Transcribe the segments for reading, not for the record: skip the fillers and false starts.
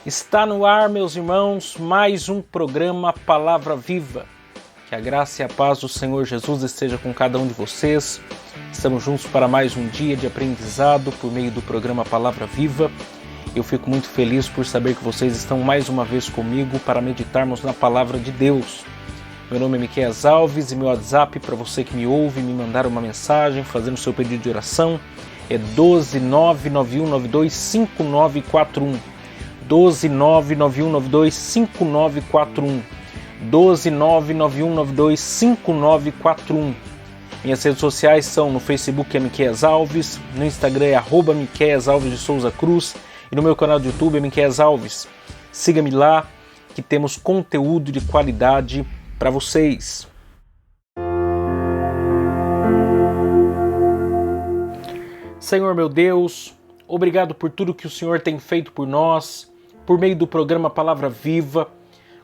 Está no ar, meus irmãos, mais um programa Palavra Viva. Que a graça e a paz do Senhor Jesus esteja com cada um de vocês. Estamos juntos para mais um dia de aprendizado por meio do programa Palavra Viva. Eu fico muito feliz por saber que vocês estão mais uma vez comigo para meditarmos na Palavra de Deus. Meu nome é Miqueias Alves e meu WhatsApp para você que me ouve, me mandar uma mensagem, fazendo seu pedido de oração, é 12991925941. 12991925941. 12991925941. Minhas redes sociais são no Facebook é Miqueias Alves, no Instagram é @Miqueias Alves de Souza Cruz e no meu canal do YouTube é Miqueias Alves. Siga-me lá que temos conteúdo de qualidade para vocês. Senhor meu Deus, obrigado por tudo que o Senhor tem feito por nós, por meio do programa Palavra Viva.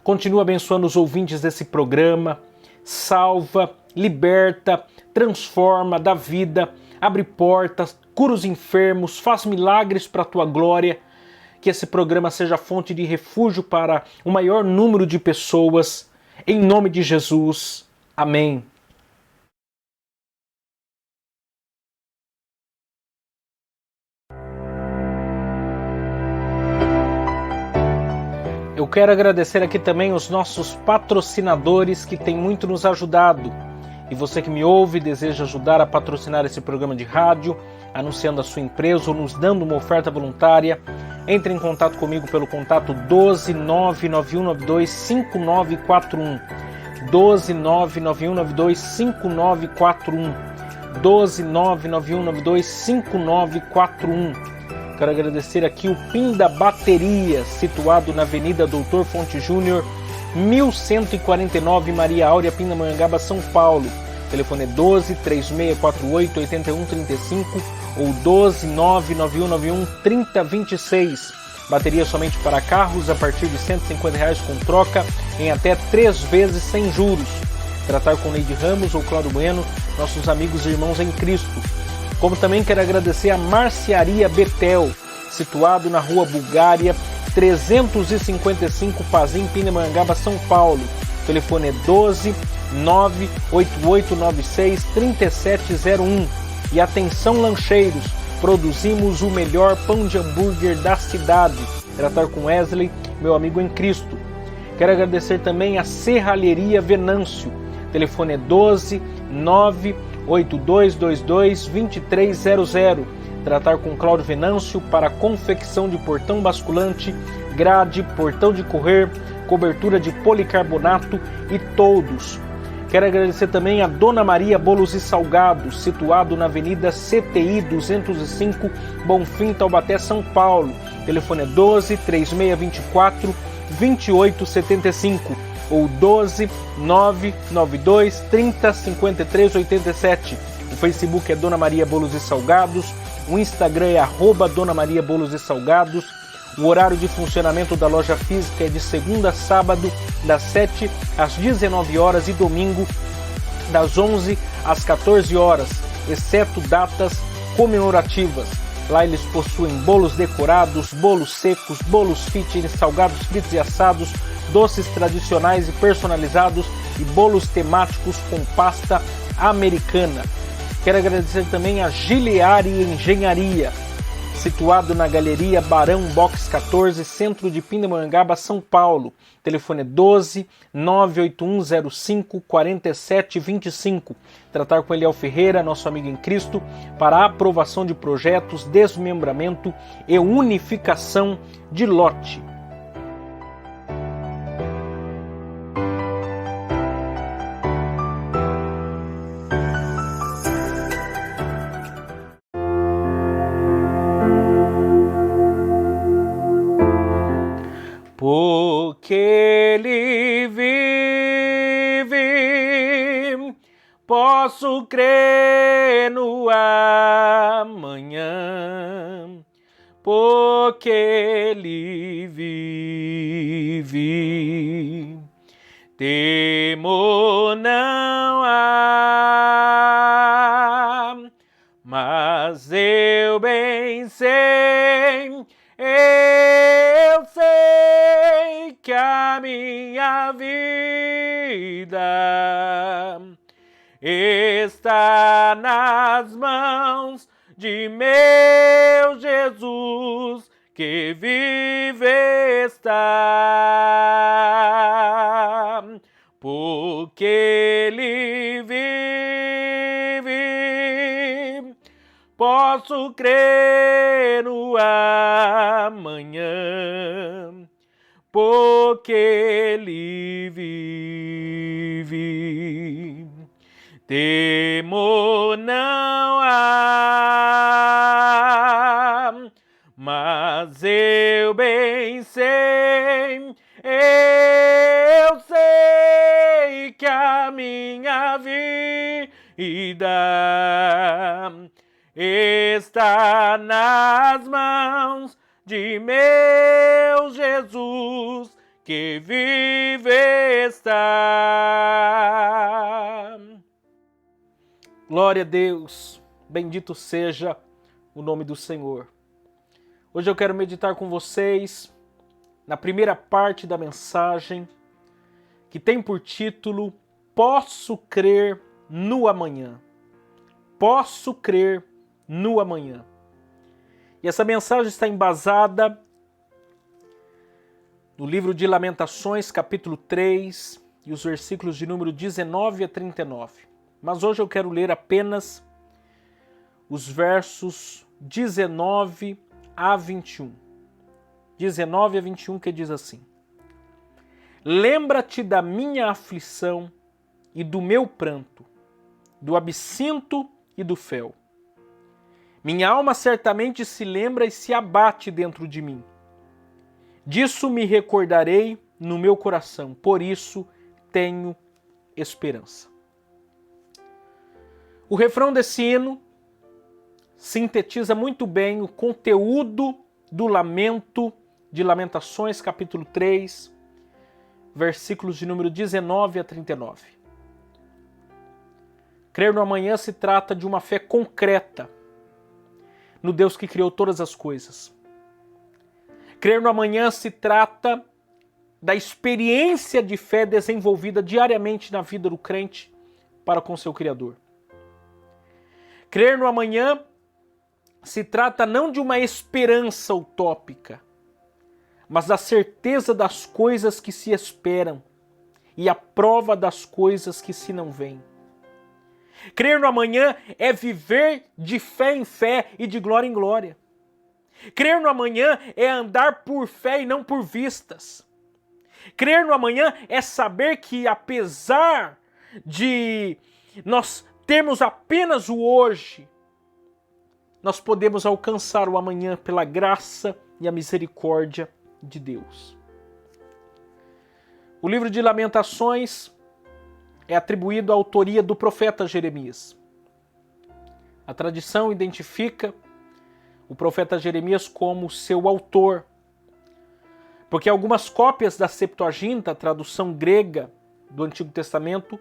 Continua abençoando os ouvintes desse programa. Salva, liberta, transforma, dá vida, abre portas, cura os enfermos, faz milagres para a tua glória. Que esse programa seja fonte de refúgio para o maior número de pessoas. Em nome de Jesus. Amém. Eu quero agradecer aqui também os nossos patrocinadores que têm muito nos ajudado. E você que me ouve e deseja ajudar a patrocinar esse programa de rádio, anunciando a sua empresa ou nos dando uma oferta voluntária, entre em contato comigo pelo contato 12991925941. 12991925941. 12991925941. Quero agradecer aqui o Pinda Bateria, situado na Avenida Doutor Fonte Júnior, 1149, Maria Áurea, Pindamonhangaba, São Paulo. O telefone é 12-3648-8135 ou 12-99191-3026. Bateria somente para carros a partir de R$ 150 com troca em até 3 vezes sem juros. Tratar com Neide Ramos ou Cláudio Bueno, nossos amigos e irmãos em Cristo. Como também quero agradecer a Marcearia Betel, situado na Rua Bulgária, 355, Pazim, Pindamonhangaba, São Paulo. O telefone é 12-98896-3701. E atenção lancheiros, produzimos o melhor pão de hambúrguer da cidade. Tratar com Wesley, meu amigo em Cristo. Quero agradecer também a Serralheria Venâncio. O telefone é 12-98222-2300. Tratar com Cláudio Venâncio para confecção de portão basculante, grade, portão de correr, cobertura de policarbonato e toldos. Quero agradecer também a Dona Maria Bolos e Salgados, situado na Avenida CTI 205, Bonfim, Taubaté, São Paulo. O telefone é 12-3624-2875 ou 12-992-30-53-87. O Facebook é Dona Maria Bolos e Salgados, o Instagram é @Dona Maria Bolos e Salgados. O horário de funcionamento da loja física é de segunda a sábado, das 7 às 19 horas e domingo, das 11 às 14 horas, exceto datas comemorativas. Lá eles possuem bolos decorados, bolos secos, bolos fitness, salgados fritos e assados, doces tradicionais e personalizados e bolos temáticos com pasta americana. Quero agradecer também a Gileari Engenharia, situado na Galeria Barão Box 14, centro de Pindamonhangaba, São Paulo. O telefone é 12-98105-4725. Tratar com Eliel Ferreira, nosso amigo em Cristo, para a aprovação de projetos, desmembramento e unificação de lote. Porque Ele vive, posso crer no amanhã. Porque Ele vive, temor não há. está nas mãos de meu Jesus, que vive está, porque Ele vive, posso crer no amanhã, porque Ele vive. Temor não há, mas eu bem sei, eu sei que a minha vida está nas mãos de meu Jesus, que vive está. Glória a Deus, bendito seja o nome do Senhor. Hoje eu quero meditar com vocês na primeira parte da mensagem, que tem por título Posso Crer no Amanhã. Posso crer no amanhã. E essa mensagem está embasada no livro de Lamentações, capítulo 3, e os versículos de número 19 a 39. Mas hoje eu quero ler apenas os versos 19 a 21. 19 a 21 que diz assim: Lembra-te da minha aflição e do meu pranto, do absinto e do fel. Minha alma certamente se lembra e se abate dentro de mim. Disso me recordarei no meu coração, por isso tenho esperança. O refrão desse hino sintetiza muito bem o conteúdo do lamento de Lamentações, capítulo 3, versículos de número 19 a 39. Crer no amanhã se trata de uma fé concreta no Deus que criou todas as coisas. Crer no amanhã se trata da experiência de fé desenvolvida diariamente na vida do crente para com seu Criador. Crer no amanhã se trata não de uma esperança utópica, mas da certeza das coisas que se esperam e a prova das coisas que se não veem. Crer no amanhã é viver de fé em fé e de glória em glória. Crer no amanhã é andar por fé e não por vistas. Crer no amanhã é saber que, apesar de nós termos apenas o hoje, nós podemos alcançar o amanhã pela graça e a misericórdia de Deus. O livro de Lamentações é atribuído à autoria do profeta Jeremias. A tradição identifica o profeta Jeremias como seu autor, porque algumas cópias da Septuaginta, a tradução grega do Antigo Testamento,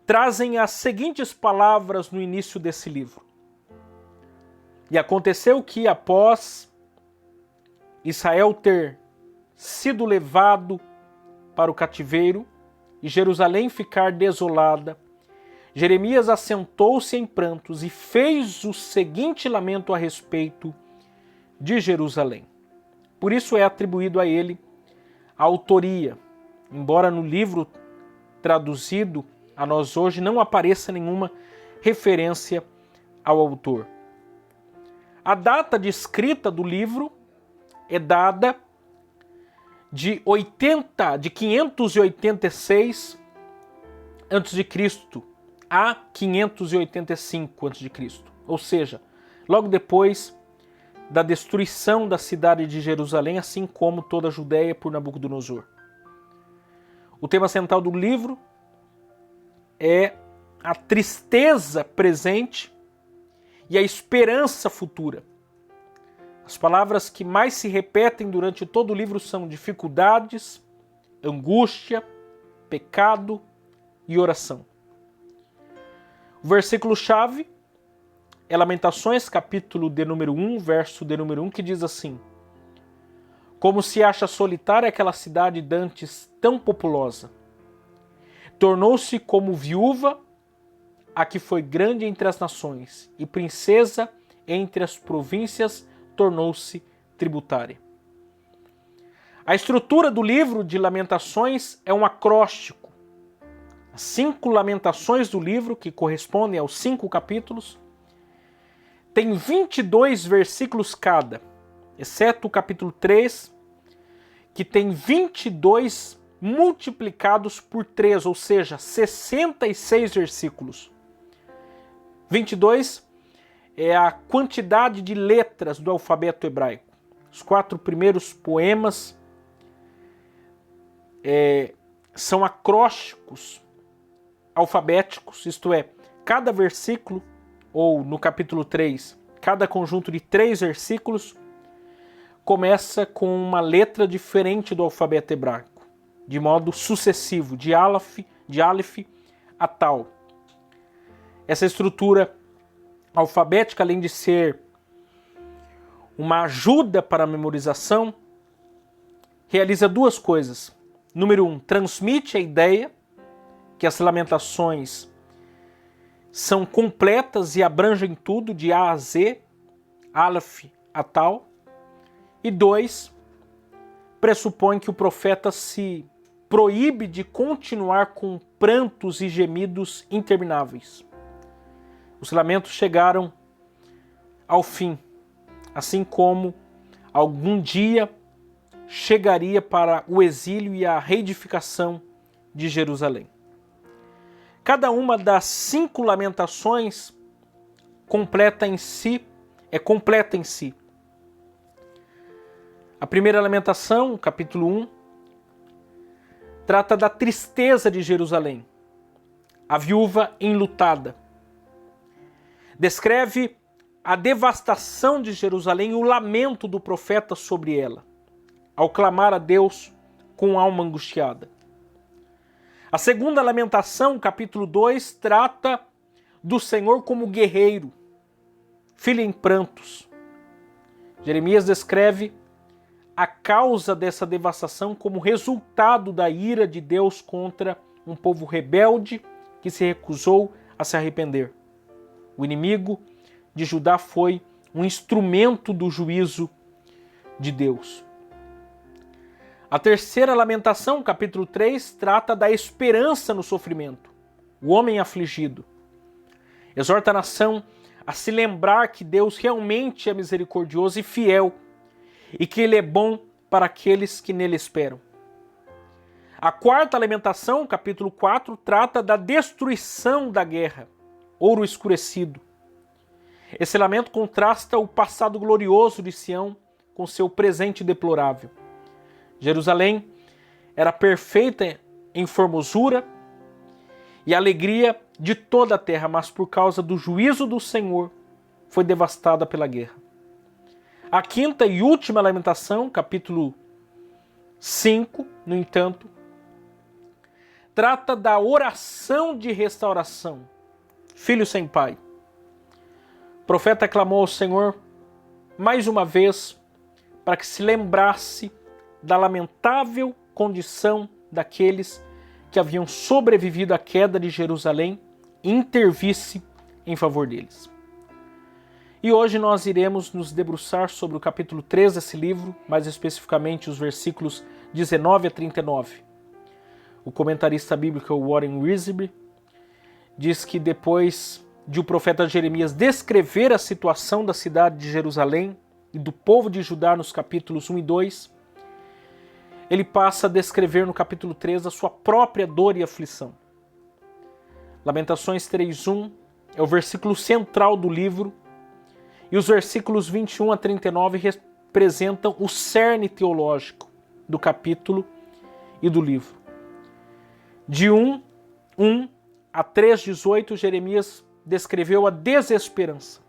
trazem as seguintes palavras no início desse livro. E aconteceu que, após Israel ter sido levado para o cativeiro e Jerusalém ficar desolada, Jeremias assentou-se em prantos e fez o seguinte lamento a respeito de Jerusalém. Por isso é atribuído a ele a autoria, embora no livro traduzido a nós hoje não apareça nenhuma referência ao autor. A data de escrita do livro é dada de 586 a.C. a 585 a.C., ou seja, logo depois da destruição da cidade de Jerusalém, assim como toda a Judéia por Nabucodonosor. O tema central do livro é a tristeza presente e a esperança futura. As palavras que mais se repetem durante todo o livro são dificuldades, angústia, pecado e oração. O versículo-chave é Lamentações, capítulo de número 1, verso de número 1, que diz assim: Como se acha solitária aquela cidade dantes tão populosa. Tornou-se como viúva a que foi grande entre as nações e princesa entre as províncias, tornou-se tributária. A estrutura do livro de Lamentações é um acróstico. As 5 lamentações do livro, que correspondem aos 5 capítulos, tem 22 versículos cada, exceto o capítulo 3, que tem 22 multiplicados por 3, ou seja, 66 versículos. 22 é a quantidade de letras do alfabeto hebraico. Os 4 primeiros poemas são acrósticos alfabéticos, isto é, cada versículo, ou no capítulo 3, cada conjunto de 3 versículos, começa com uma letra diferente do alfabeto hebraico, de modo sucessivo, de Aleph a Tal. Essa estrutura alfabética, além de ser uma ajuda para a memorização, realiza 2 coisas. Número 1, transmite a ideia que as lamentações são completas e abrangem tudo, de A a Z, Aleph a Tal. E 2, pressupõe que o profeta se proíbe de continuar com prantos e gemidos intermináveis. Os lamentos chegaram ao fim, assim como algum dia chegaria para o exílio e a reedificação de Jerusalém. Cada uma das 5 lamentações é completa em si. A primeira lamentação, capítulo 1, trata da tristeza de Jerusalém, a viúva enlutada. Descreve a devastação de Jerusalém e o lamento do profeta sobre ela, ao clamar a Deus com alma angustiada. A segunda lamentação, capítulo 2, trata do Senhor como guerreiro, filho em prantos. Jeremias descreve a causa dessa devastação como resultado da ira de Deus contra um povo rebelde que se recusou a se arrepender. O inimigo de Judá foi um instrumento do juízo de Deus. A terceira lamentação, capítulo 3, trata da esperança no sofrimento. O homem afligido. Exorta a nação a se lembrar que Deus realmente é misericordioso e fiel e que Ele é bom para aqueles que nele esperam. A quarta lamentação, capítulo 4, trata da destruição da guerra, ouro escurecido. Esse lamento contrasta o passado glorioso de Sião com seu presente deplorável. Jerusalém era perfeita em formosura e alegria de toda a terra, mas por causa do juízo do Senhor foi devastada pela guerra. A quinta e última lamentação, capítulo 5, no entanto, trata da oração de restauração. Filho sem pai. O profeta clamou ao Senhor mais uma vez para que se lembrasse da lamentável condição daqueles que haviam sobrevivido à queda de Jerusalém e intervisse em favor deles. E hoje nós iremos nos debruçar sobre o capítulo 3 desse livro, mais especificamente os versículos 19 a 39. O comentarista bíblico Warren Wiersbe diz que depois de o profeta Jeremias descrever a situação da cidade de Jerusalém e do povo de Judá nos capítulos 1 e 2, ele passa a descrever no capítulo 3 a sua própria dor e aflição. Lamentações 3:1 é o versículo central do livro e os versículos 21 a 39 representam o cerne teológico do capítulo e do livro. De 1:1 a 3:18, Jeremias descreveu a desesperança.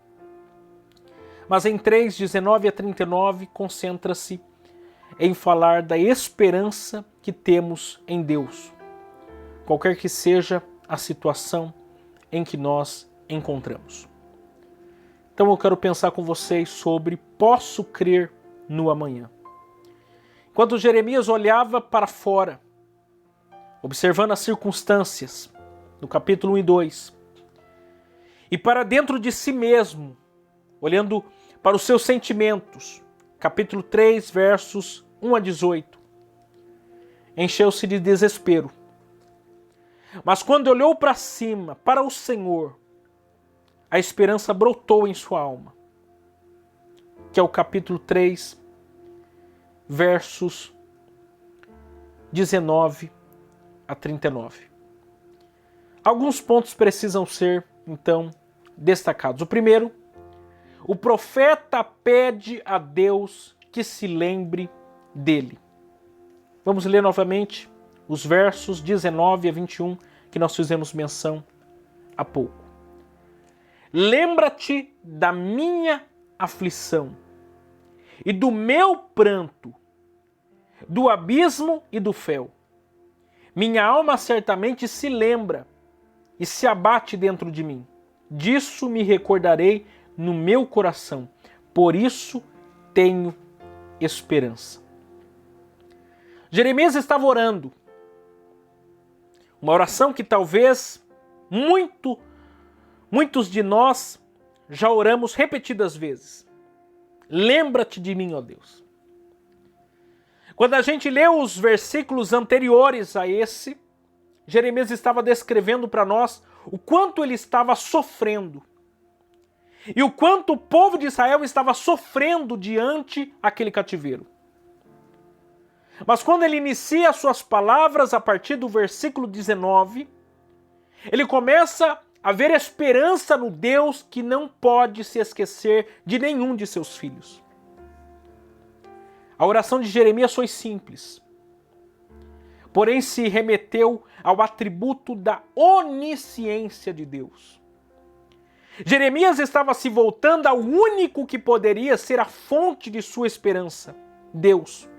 Mas em 3:19 a 39 concentra-se em falar da esperança que temos em Deus, qualquer que seja a situação em que nós encontramos. Então eu quero pensar com vocês sobre posso crer no amanhã. Enquanto Jeremias olhava para fora, observando as circunstâncias, no capítulo 1 e 2, e para dentro de si mesmo, olhando para os seus sentimentos. Capítulo 3, versos 1 a 18. Encheu-se de desespero. Mas quando olhou para cima, para o Senhor, a esperança brotou em sua alma. Que é o capítulo 3, versos 19 a 39. Alguns pontos precisam ser, então, destacados. O primeiro, o profeta pede a Deus que se lembre dele. Vamos ler novamente os versos 19 a 21 que nós fizemos menção há pouco. Lembra-te da minha aflição e do meu pranto, do abismo e do fel. Minha alma certamente se lembra e se abate dentro de mim. Disso me recordarei no meu coração. Por isso tenho esperança. Jeremias estava orando. Uma oração que talvez muitos de nós já oramos repetidas vezes. Lembra-te de mim, ó Deus. Quando a gente lê os versículos anteriores a esse, Jeremias estava descrevendo para nós o quanto ele estava sofrendo. E o quanto o povo de Israel estava sofrendo diante aquele cativeiro. Mas quando ele inicia as suas palavras a partir do versículo 19, ele começa a ver esperança no Deus que não pode se esquecer de nenhum de seus filhos. A oração de Jeremias foi simples, porém se remeteu ao atributo da onisciência de Deus. Jeremias estava se voltando ao único que poderia ser a fonte de sua esperança, Deus.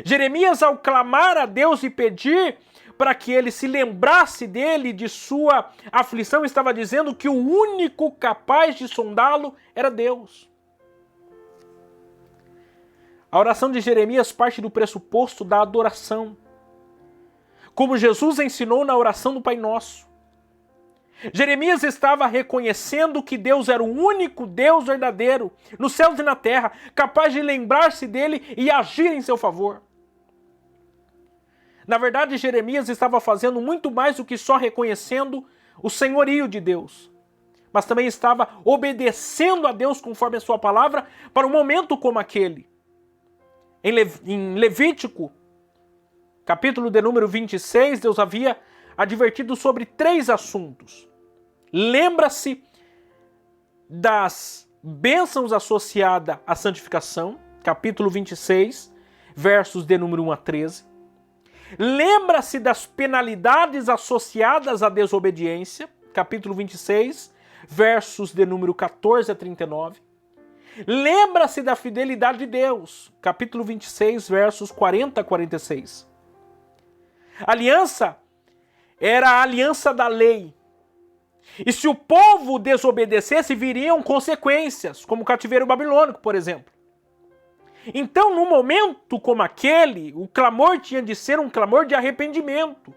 Jeremias, ao clamar a Deus e pedir para que ele se lembrasse dele, de sua aflição, estava dizendo que o único capaz de sondá-lo era Deus. A oração de Jeremias parte do pressuposto da adoração, como Jesus ensinou na oração do Pai Nosso. Jeremias estava reconhecendo que Deus era o único Deus verdadeiro, nos céus e na terra, capaz de lembrar-se dele e agir em seu favor. Na verdade, Jeremias estava fazendo muito mais do que só reconhecendo o senhorio de Deus, mas também estava obedecendo a Deus conforme a sua palavra para um momento como aquele. Em Levítico, capítulo de número 26, Deus havia advertido sobre 3 assuntos. Lembra-se das bênçãos associadas à santificação, capítulo 26, versos de número 1 a 13. Lembra-se das penalidades associadas à desobediência, capítulo 26, versos de número 14 a 39. Lembra-se da fidelidade de Deus, capítulo 26, versos 40 a 46. A aliança era a aliança da lei. E se o povo desobedecesse, viriam consequências, como o cativeiro babilônico, por exemplo. Então, num momento como aquele, o clamor tinha de ser um clamor de arrependimento,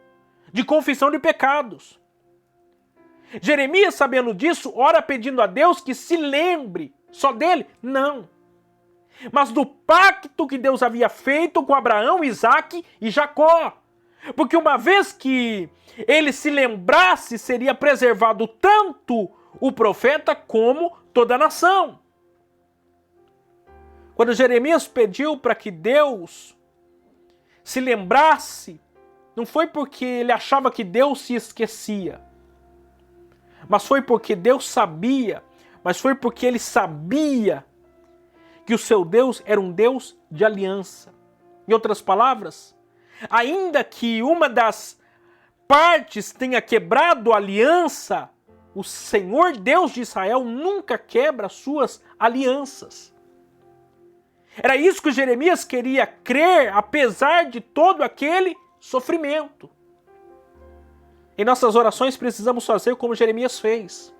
de confissão de pecados. Jeremias, sabendo disso, ora pedindo a Deus que se lembre só dele? Não. Mas do pacto que Deus havia feito com Abraão, Isaque e Jacó. Porque uma vez que ele se lembrasse, seria preservado tanto o profeta como toda a nação. Quando Jeremias pediu para que Deus se lembrasse, não foi porque ele achava que Deus se esquecia, mas foi porque Deus sabia, mas foi porque ele sabia que o seu Deus era um Deus de aliança. Em outras palavras, ainda que uma das partes tenha quebrado a aliança, o Senhor Deus de Israel nunca quebra suas alianças. Era isso que Jeremias queria crer, apesar de todo aquele sofrimento. Em nossas orações precisamos fazer como Jeremias fez.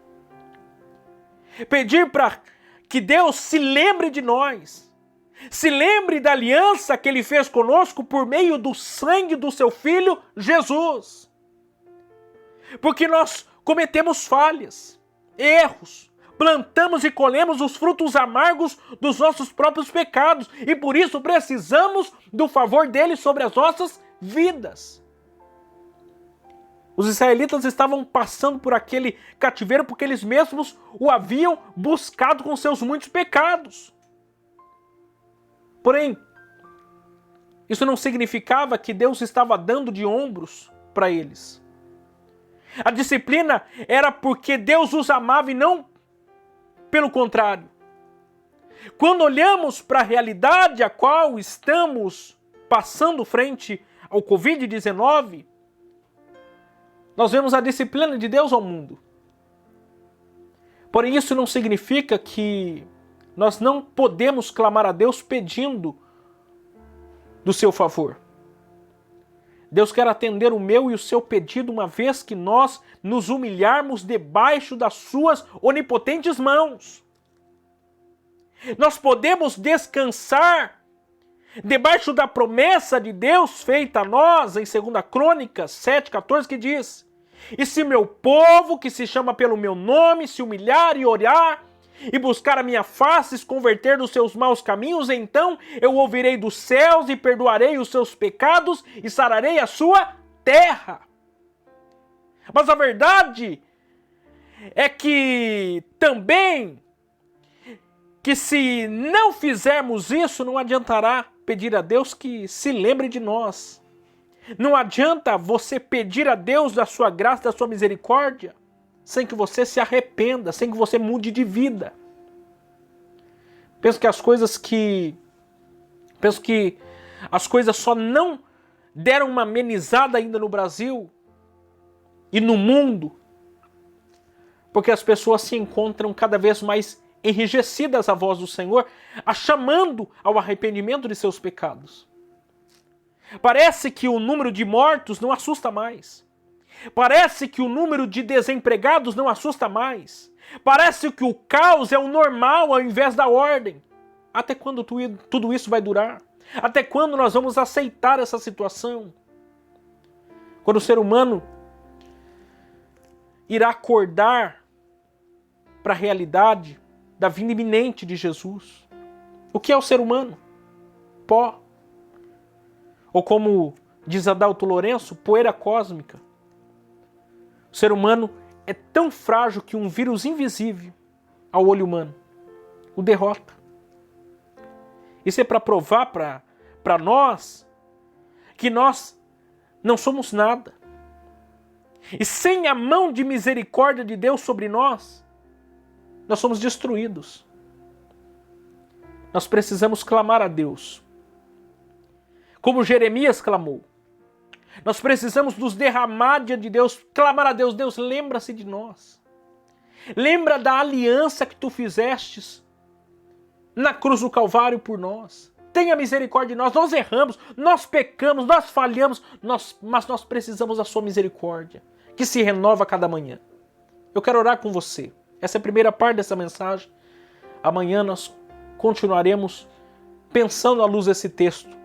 Pedir para que Deus se lembre de nós. Se lembre da aliança que Ele fez conosco por meio do sangue do seu Filho, Jesus. Porque nós cometemos falhas. erros, plantamos e colhemos os frutos amargos dos nossos próprios pecados e por isso precisamos do favor dele sobre as nossas vidas. Os israelitas estavam passando por aquele cativeiro porque eles mesmos o haviam buscado com seus muitos pecados. Porém, isso não significava que Deus estava dando de ombros para eles. A disciplina era porque Deus os amava e não pelo contrário. Quando olhamos para a realidade a qual estamos passando frente ao Covid-19, nós vemos a disciplina de Deus ao mundo. Porém, isso não significa que nós não podemos clamar a Deus pedindo do seu favor. Deus quer atender o meu e o seu pedido uma vez que nós nos humilharmos debaixo das suas onipotentes mãos. Nós podemos descansar debaixo da promessa de Deus feita a nós em 2 Crônicas 7,14 que diz: e se meu povo, que se chama pelo meu nome, se humilhar e orar, e buscar a minha face, se converter dos seus maus caminhos, então eu ouvirei dos céus e perdoarei os seus pecados e sararei a sua terra. Mas a verdade é que também, que se não fizermos isso, não adiantará pedir a Deus que se lembre de nós. Não adianta você pedir a Deus da sua graça, da sua misericórdia, sem que você se arrependa, sem que você mude de vida. Penso que as coisas só não deram uma amenizada ainda no Brasil e no mundo, porque as pessoas se encontram cada vez mais enrijecidas à voz do Senhor, a chamando ao arrependimento de seus pecados. Parece que o número de mortos não assusta mais. Parece que o número de desempregados não assusta mais. Parece que o caos é o normal ao invés da ordem. Até quando tudo isso vai durar? Até quando nós vamos aceitar essa situação? Quando o ser humano irá acordar para a realidade da vinda iminente de Jesus. O que é o ser humano? Pó. Ou como diz Adalto Lourenço, poeira cósmica. O ser humano é tão frágil que um vírus invisível ao olho humano o derrota. Isso é para provar para nós que nós não somos nada. E sem a mão de misericórdia de Deus sobre nós somos destruídos. Nós precisamos clamar a Deus, como Jeremias clamou. Nós precisamos nos derramar diante de Deus, clamar a Deus. Deus, lembra-se de nós. Lembra da aliança que tu fizestes na cruz do Calvário por nós. Tenha misericórdia de nós. Nós erramos, nós pecamos, nós falhamos, mas nós precisamos da sua misericórdia, que se renova a cada manhã. Eu quero orar com você. Essa é a primeira parte dessa mensagem. Amanhã nós continuaremos pensando à luz desse texto,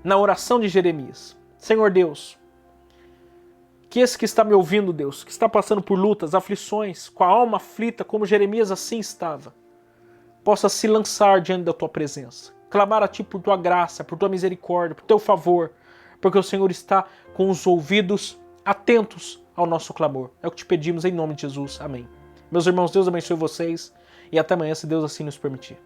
na oração de Jeremias. Senhor Deus, que esse que está me ouvindo, Deus, que está passando por lutas, aflições, com a alma aflita, como Jeremias assim estava, possa se lançar diante da tua presença, clamar a ti por tua graça, por tua misericórdia, por teu favor, porque o Senhor está com os ouvidos atentos ao nosso clamor. É o que te pedimos em nome de Jesus. Amém. Meus irmãos, Deus abençoe vocês e até amanhã, se Deus assim nos permitir.